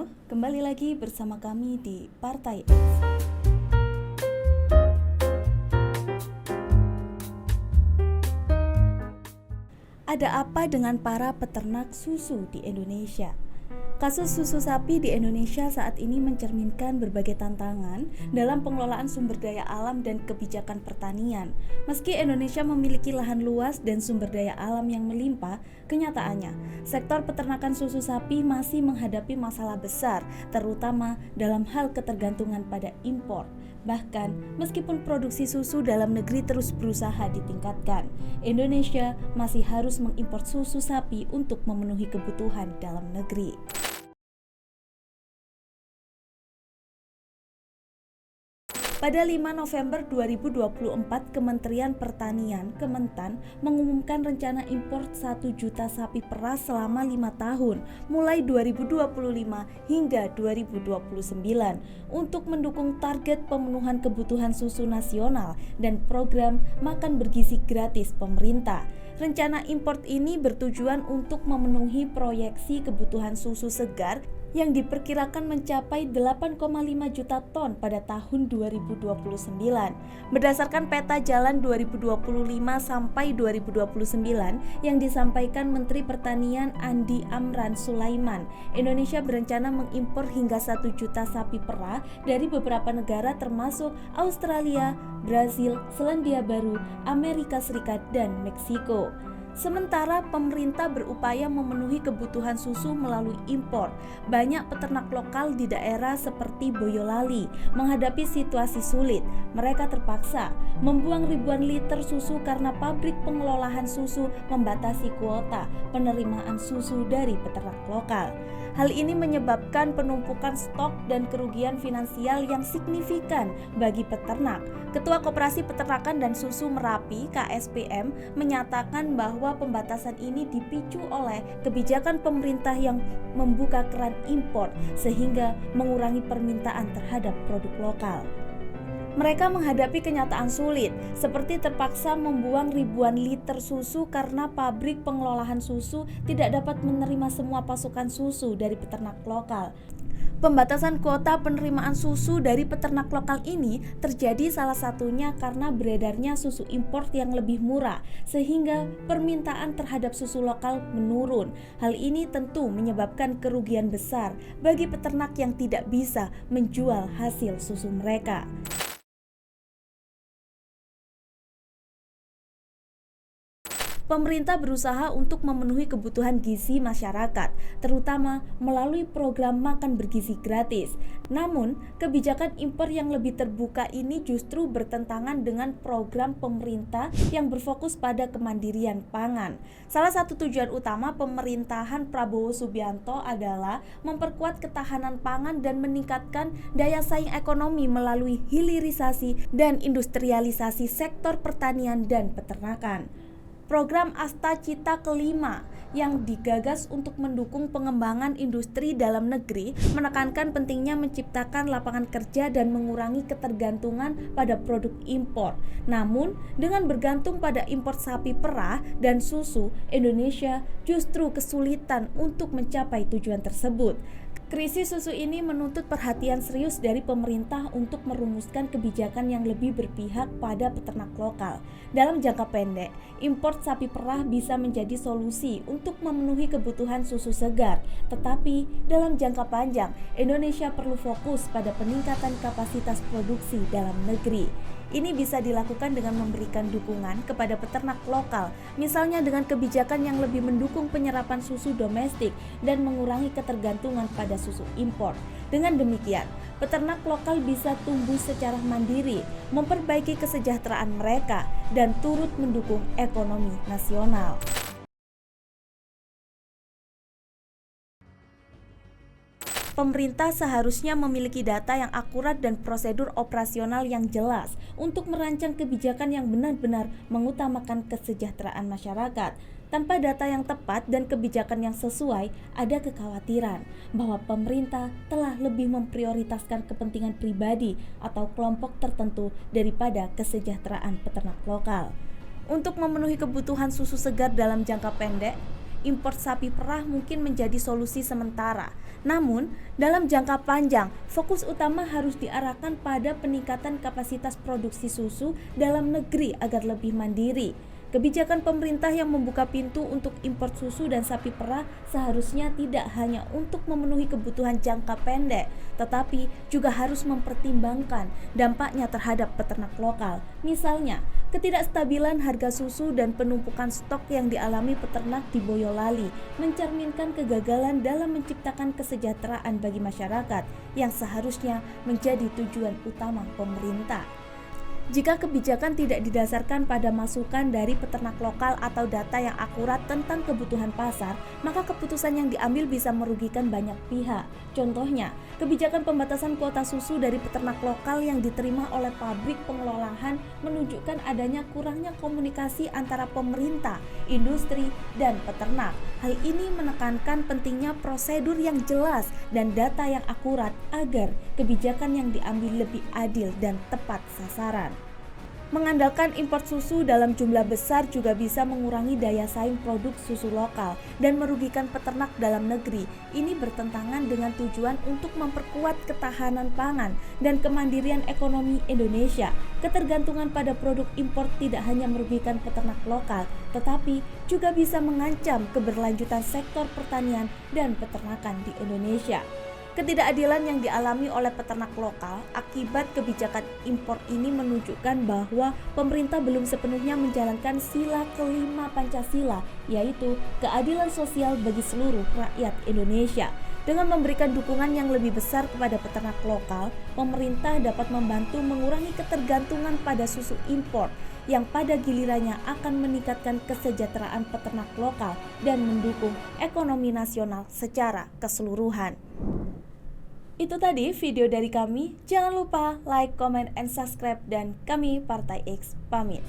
Halo, kembali lagi bersama kami di Partai X. Ada apa dengan para peternak susu di Indonesia? Kasus susu sapi di Indonesia saat ini mencerminkan berbagai tantangan dalam pengelolaan sumber daya alam dan kebijakan pertanian. Meski Indonesia memiliki lahan luas dan sumber daya alam yang melimpah, kenyataannya sektor peternakan susu sapi masih menghadapi masalah besar, terutama dalam hal ketergantungan pada impor. Bahkan, meskipun produksi susu dalam negeri terus berusaha ditingkatkan, Indonesia masih harus mengimpor susu sapi untuk memenuhi kebutuhan dalam negeri. Pada 5 November 2024, Kementerian Pertanian Kementan mengumumkan rencana impor 1 juta sapi perah selama 5 tahun, mulai 2025 hingga 2029, untuk mendukung target pemenuhan kebutuhan susu nasional dan program makan bergizi gratis pemerintah. Rencana impor ini bertujuan untuk memenuhi proyeksi kebutuhan susu segar yang diperkirakan mencapai 8,5 juta ton pada tahun 2029. Berdasarkan peta jalan 2025 sampai 2029 yang disampaikan Menteri Pertanian Andi Amran Sulaiman, Indonesia berencana mengimpor hingga 1 juta sapi perah dari beberapa negara termasuk Australia, Brasil, Selandia Baru, Amerika Serikat, dan Meksiko. Sementara pemerintah berupaya memenuhi kebutuhan susu melalui impor, banyak peternak lokal di daerah seperti Boyolali menghadapi situasi sulit. Mereka terpaksa membuang ribuan liter susu karena pabrik pengelolaan susu membatasi kuota penerimaan susu dari peternak lokal. Hal ini menyebabkan penumpukan stok dan kerugian finansial yang signifikan bagi peternak. Ketua Koperasi Peternakan dan Susu Merapi (KSPM) menyatakan bahwa pembatasan ini dipicu oleh kebijakan pemerintah yang membuka keran impor sehingga mengurangi permintaan terhadap produk lokal. Mereka menghadapi kenyataan sulit, seperti terpaksa membuang ribuan liter susu karena pabrik pengelolaan susu tidak dapat menerima semua pasokan susu dari peternak lokal. Pembatasan kuota penerimaan susu dari peternak lokal ini terjadi salah satunya karena beredarnya susu impor yang lebih murah, sehingga permintaan terhadap susu lokal menurun. Hal ini tentu menyebabkan kerugian besar bagi peternak yang tidak bisa menjual hasil susu mereka. Pemerintah berusaha untuk memenuhi kebutuhan gizi masyarakat, terutama melalui program makan bergizi gratis. Namun, kebijakan impor yang lebih terbuka ini justru bertentangan dengan program pemerintah yang berfokus pada kemandirian pangan. Salah satu tujuan utama pemerintahan Prabowo Subianto adalah memperkuat ketahanan pangan dan meningkatkan daya saing ekonomi melalui hilirisasi dan industrialisasi sektor pertanian dan peternakan. Program Asta Cita kelima yang digagas untuk mendukung pengembangan industri dalam negeri menekankan pentingnya menciptakan lapangan kerja dan mengurangi ketergantungan pada produk impor. Namun, dengan bergantung pada impor sapi perah dan susu, Indonesia justru kesulitan untuk mencapai tujuan tersebut. Krisis susu ini menuntut perhatian serius dari pemerintah untuk merumuskan kebijakan yang lebih berpihak pada peternak lokal. Dalam jangka pendek, impor sapi perah bisa menjadi solusi untuk memenuhi kebutuhan susu segar. Tetapi dalam jangka panjang, Indonesia perlu fokus pada peningkatan kapasitas produksi dalam negeri. Ini bisa dilakukan dengan memberikan dukungan kepada peternak lokal, misalnya dengan kebijakan yang lebih mendukung penyerapan susu domestik dan mengurangi ketergantungan pada susu impor. Dengan demikian, peternak lokal bisa tumbuh secara mandiri, memperbaiki kesejahteraan mereka, dan turut mendukung ekonomi nasional. Pemerintah seharusnya memiliki data yang akurat dan prosedur operasional yang jelas untuk merancang kebijakan yang benar-benar mengutamakan kesejahteraan masyarakat. Tanpa data yang tepat dan kebijakan yang sesuai, ada kekhawatiran bahwa pemerintah telah lebih memprioritaskan kepentingan pribadi atau kelompok tertentu daripada kesejahteraan peternak lokal. Untuk memenuhi kebutuhan susu segar dalam jangka pendek, impor sapi perah mungkin menjadi solusi sementara. Namun, dalam jangka panjang, fokus utama harus diarahkan pada peningkatan kapasitas produksi susu dalam negeri agar lebih mandiri. Kebijakan pemerintah yang membuka pintu untuk impor susu dan sapi perah seharusnya tidak hanya untuk memenuhi kebutuhan jangka pendek, tetapi juga harus mempertimbangkan dampaknya terhadap peternak lokal. Misalnya, ketidakstabilan harga susu dan penumpukan stok yang dialami peternak di Boyolali mencerminkan kegagalan dalam menciptakan kesejahteraan bagi masyarakat yang seharusnya menjadi tujuan utama pemerintah. Jika kebijakan tidak didasarkan pada masukan dari peternak lokal atau data yang akurat tentang kebutuhan pasar, maka keputusan yang diambil bisa merugikan banyak pihak. Contohnya, kebijakan pembatasan kuota susu dari peternak lokal yang diterima oleh pabrik pengolahan menunjukkan adanya kurangnya komunikasi antara pemerintah, industri, dan peternak. Hal ini menekankan pentingnya prosedur yang jelas dan data yang akurat agar kebijakan yang diambil lebih adil dan tepat sasaran. Mengandalkan impor susu dalam jumlah besar juga bisa mengurangi daya saing produk susu lokal dan merugikan peternak dalam negeri. Ini bertentangan dengan tujuan untuk memperkuat ketahanan pangan dan kemandirian ekonomi Indonesia. Ketergantungan pada produk impor tidak hanya merugikan peternak lokal, tetapi juga bisa mengancam keberlanjutan sektor pertanian dan peternakan di Indonesia. Ketidakadilan yang dialami oleh peternak lokal akibat kebijakan impor ini menunjukkan bahwa pemerintah belum sepenuhnya menjalankan sila kelima Pancasila, yaitu keadilan sosial bagi seluruh rakyat Indonesia. Dengan memberikan dukungan yang lebih besar kepada peternak lokal, pemerintah dapat membantu mengurangi ketergantungan pada susu impor yang pada gilirannya akan meningkatkan kesejahteraan peternak lokal dan mendukung ekonomi nasional secara keseluruhan. Itu tadi video dari kami. Jangan lupa like, comment, and subscribe. Dan kami Partai X pamit.